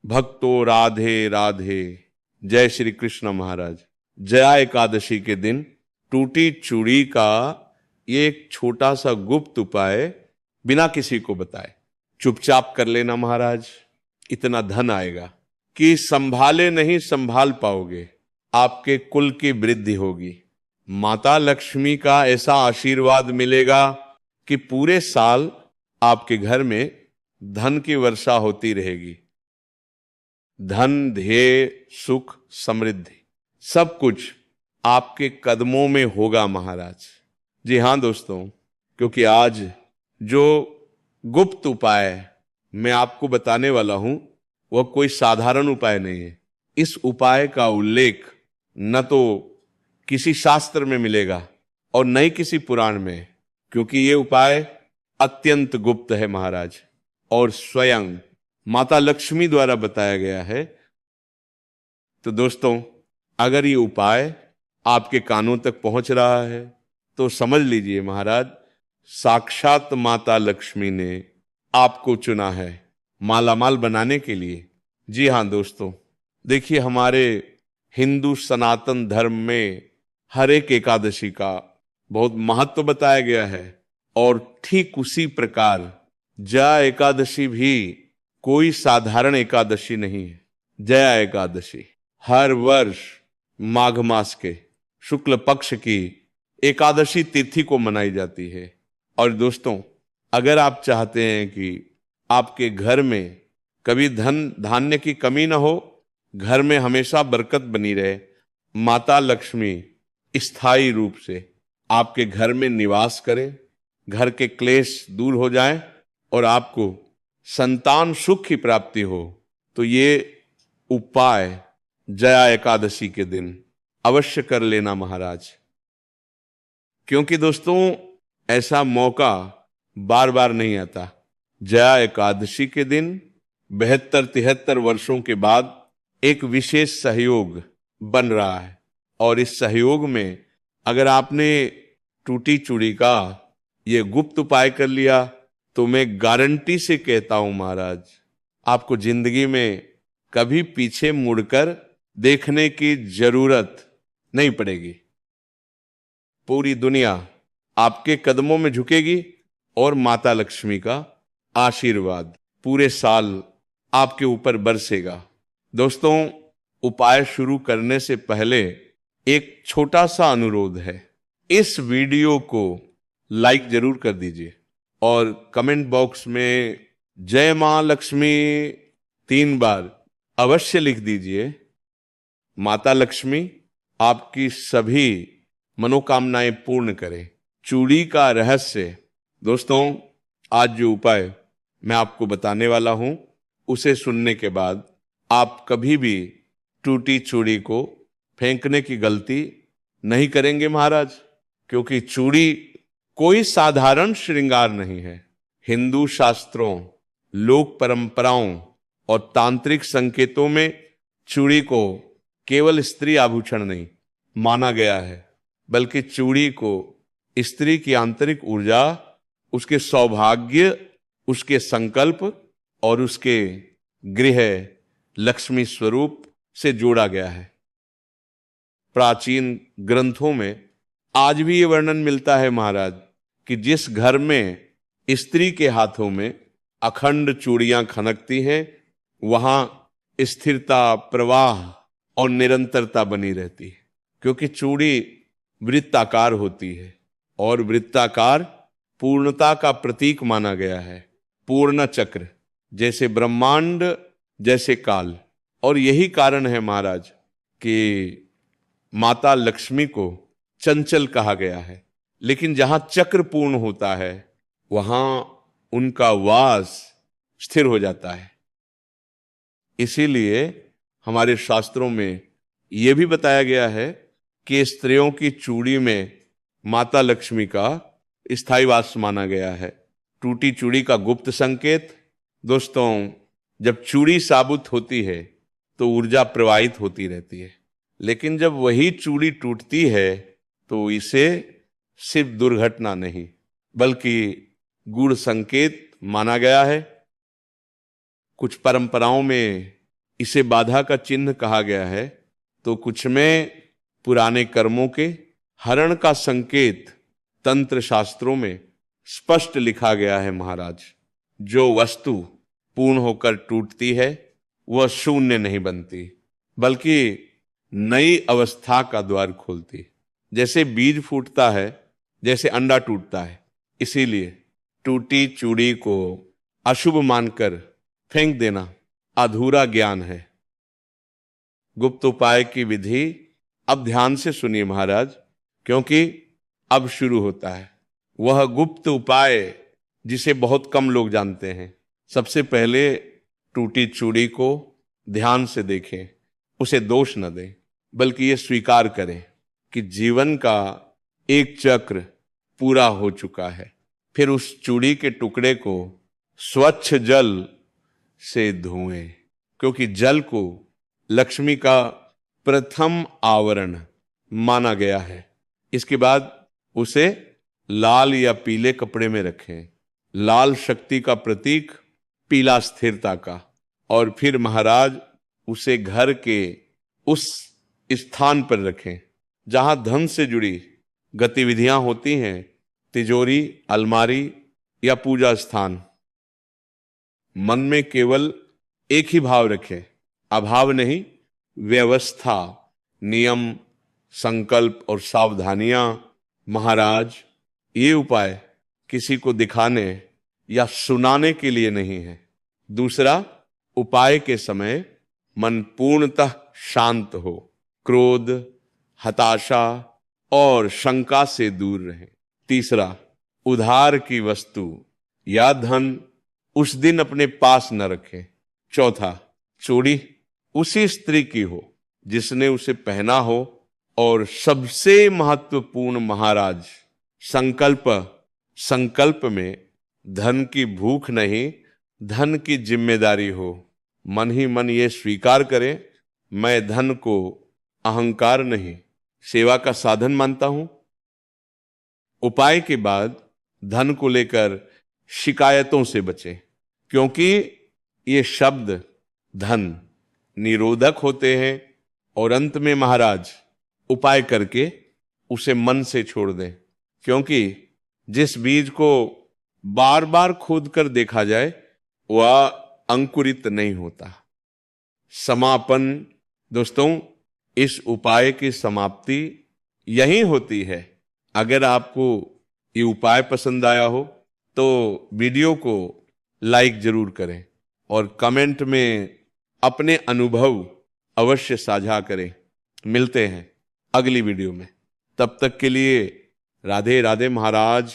भक्तों राधे राधे। जय श्री कृष्ण महाराज। जया एकादशी के दिन टूटी चूड़ी का ये एक छोटा सा गुप्त उपाय बिना किसी को बताए चुपचाप कर लेना महाराज। इतना धन आएगा कि संभाले नहीं संभाल पाओगे। आपके कुल की वृद्धि होगी। माता लक्ष्मी का ऐसा आशीर्वाद मिलेगा कि पूरे साल आपके घर में धन की वर्षा होती रहेगी। धन, ध्येय, सुख, समृद्धि सब कुछ आपके कदमों में होगा महाराज। जी हां दोस्तों, क्योंकि आज जो गुप्त उपाय मैं आपको बताने वाला हूं वह कोई साधारण उपाय नहीं है। इस उपाय का उल्लेख न तो किसी शास्त्र में मिलेगा और न ही किसी पुराण में, क्योंकि ये उपाय अत्यंत गुप्त है महाराज और स्वयं माता लक्ष्मी द्वारा बताया गया है। तो दोस्तों, अगर ये उपाय आपके कानों तक पहुंच रहा है तो समझ लीजिए महाराज, साक्षात माता लक्ष्मी ने आपको चुना है मालामाल बनाने के लिए। जी हां दोस्तों, देखिए हमारे हिंदू सनातन धर्म में हर एक एकादशी का बहुत महत्व बताया गया है और ठीक उसी प्रकार जया एकादशी भी कोई साधारण एकादशी नहीं है। जया एकादशी हर वर्ष माघ मास के शुक्ल पक्ष की एकादशी तिथि को मनाई जाती है। और दोस्तों, अगर आप चाहते हैं कि आपके घर में कभी धन धान्य की कमी ना हो, घर में हमेशा बरकत बनी रहे, माता लक्ष्मी स्थायी रूप से आपके घर में निवास करें, घर के क्लेश दूर हो जाएं और आपको संतान सुख की प्राप्ति हो, तो ये उपाय जया एकादशी के दिन अवश्य कर लेना महाराज। क्योंकि दोस्तों, ऐसा मौका बार बार नहीं आता। जया एकादशी के दिन 72-73 वर्षों के बाद एक विशेष सहयोग बन रहा है और इस सहयोग में अगर आपने टूटी चूड़ी का ये गुप्त उपाय कर लिया तो मैं गारंटी से कहता हूं महाराज, आपको जिंदगी में कभी पीछे मुड़कर देखने की जरूरत नहीं पड़ेगी। पूरी दुनिया आपके कदमों में झुकेगी और माता लक्ष्मी का आशीर्वाद पूरे साल आपके ऊपर बरसेगा। दोस्तों, उपाय शुरू करने से पहले एक छोटा सा अनुरोध है। इस वीडियो को लाइक जरूर कर दीजिए और कमेंट बॉक्स में जय मां लक्ष्मी 3 बार अवश्य लिख दीजिए। माता लक्ष्मी आपकी सभी मनोकामनाएं पूर्ण करे। चूड़ी का रहस्य दोस्तों, आज जो उपाय मैं आपको बताने वाला हूं उसे सुनने के बाद आप कभी भी टूटी चूड़ी को फेंकने की गलती नहीं करेंगे महाराज, क्योंकि चूड़ी कोई साधारण श्रृंगार नहीं है। हिंदू शास्त्रों, लोक परंपराओं और तांत्रिक संकेतों में चूड़ी को केवल स्त्री आभूषण नहीं माना गया है, बल्कि चूड़ी को स्त्री की आंतरिक ऊर्जा, उसके सौभाग्य, उसके संकल्प और उसके गृह लक्ष्मी स्वरूप से जोड़ा गया है। प्राचीन ग्रंथों में आज भी ये वर्णन मिलता है महाराज कि जिस घर में स्त्री के हाथों में अखंड चूड़ियां खनकती हैं वहां स्थिरता, प्रवाह और निरंतरता बनी रहती है, क्योंकि चूड़ी वृत्ताकार होती है और वृत्ताकार पूर्णता का प्रतीक माना गया है। पूर्ण चक्र जैसे ब्रह्मांड, जैसे काल। और यही कारण है महाराज कि माता लक्ष्मी को चंचल कहा गया है, लेकिन जहां चक्र पूर्ण होता है वहां उनका वास स्थिर हो जाता है। इसीलिए हमारे शास्त्रों में यह भी बताया गया है कि स्त्रियों की चूड़ी में माता लक्ष्मी का स्थायी वास माना गया है। टूटी चूड़ी का गुप्त संकेत दोस्तों, जब चूड़ी साबुत होती है तो ऊर्जा प्रवाहित होती रहती है, लेकिन जब वही चूड़ी टूटती है तो इसे सिर्फ दुर्घटना नहीं बल्कि गूढ़ संकेत माना गया है। कुछ परंपराओं में इसे बाधा का चिन्ह कहा गया है, तो कुछ में पुराने कर्मों के हरण का संकेत तंत्र शास्त्रों में स्पष्ट लिखा गया है महाराज। जो वस्तु पूर्ण होकर टूटती है वह शून्य नहीं बनती, बल्कि नई अवस्था का द्वार खोलती। जैसे बीज फूटता है, जैसे अंडा टूटता है, इसीलिए टूटी चूड़ी को अशुभ मानकर फेंक देना अधूरा ज्ञान है। गुप्त उपाय की विधि अब ध्यान से सुनिए महाराज, क्योंकि अब शुरू होता है वह गुप्त उपाय जिसे बहुत कम लोग जानते हैं। सबसे पहले टूटी चूड़ी को ध्यान से देखें, उसे दोष न दें, बल्कि ये स्वीकार करें कि जीवन का एक चक्र पूरा हो चुका है। फिर उस चूड़ी के टुकड़े को स्वच्छ जल से धोएं, क्योंकि जल को लक्ष्मी का प्रथम आवरण माना गया है। इसके बाद उसे लाल या पीले कपड़े में रखें। लाल शक्ति का प्रतीक, पीला स्थिरता का। और फिर महाराज उसे घर के उस स्थान पर रखें जहां धन से जुड़ी गतिविधियां होती हैं, तिजोरी, अलमारी या पूजा स्थान। मन में केवल एक ही भाव रखें, अभाव नहीं, व्यवस्था, नियम, संकल्प और सावधानियां। महाराज ये उपाय किसी को दिखाने या सुनाने के लिए नहीं है। दूसरा, उपाय के समय मन पूर्णतः शांत हो, क्रोध, हताशा और शंका से दूर रहे। तीसरा, उधार की वस्तु या धन उस दिन अपने पास न रखें। चौथा, चूड़ी उसी स्त्री की हो जिसने उसे पहना हो। और सबसे महत्वपूर्ण महाराज, संकल्प में धन की भूख नहीं, धन की जिम्मेदारी हो। मन ही मन ये स्वीकार करें, मैं धन को अहंकार नहीं, सेवा का साधन मानता हूं। उपाय के बाद धन को लेकर शिकायतों से बचें, क्योंकि ये शब्द धन निरोधक होते हैं। और अंत में महाराज उपाय करके उसे मन से छोड़ दें, क्योंकि जिस बीज को बार बार खोद कर देखा जाए वह अंकुरित नहीं होता। समापन दोस्तों, इस उपाय की समाप्ति यहीं होती है। अगर आपको ये उपाय पसंद आया हो तो वीडियो को लाइक जरूर करें और कमेंट में अपने अनुभव अवश्य साझा करें। मिलते हैं अगली वीडियो में, तब तक के लिए राधे राधे महाराज।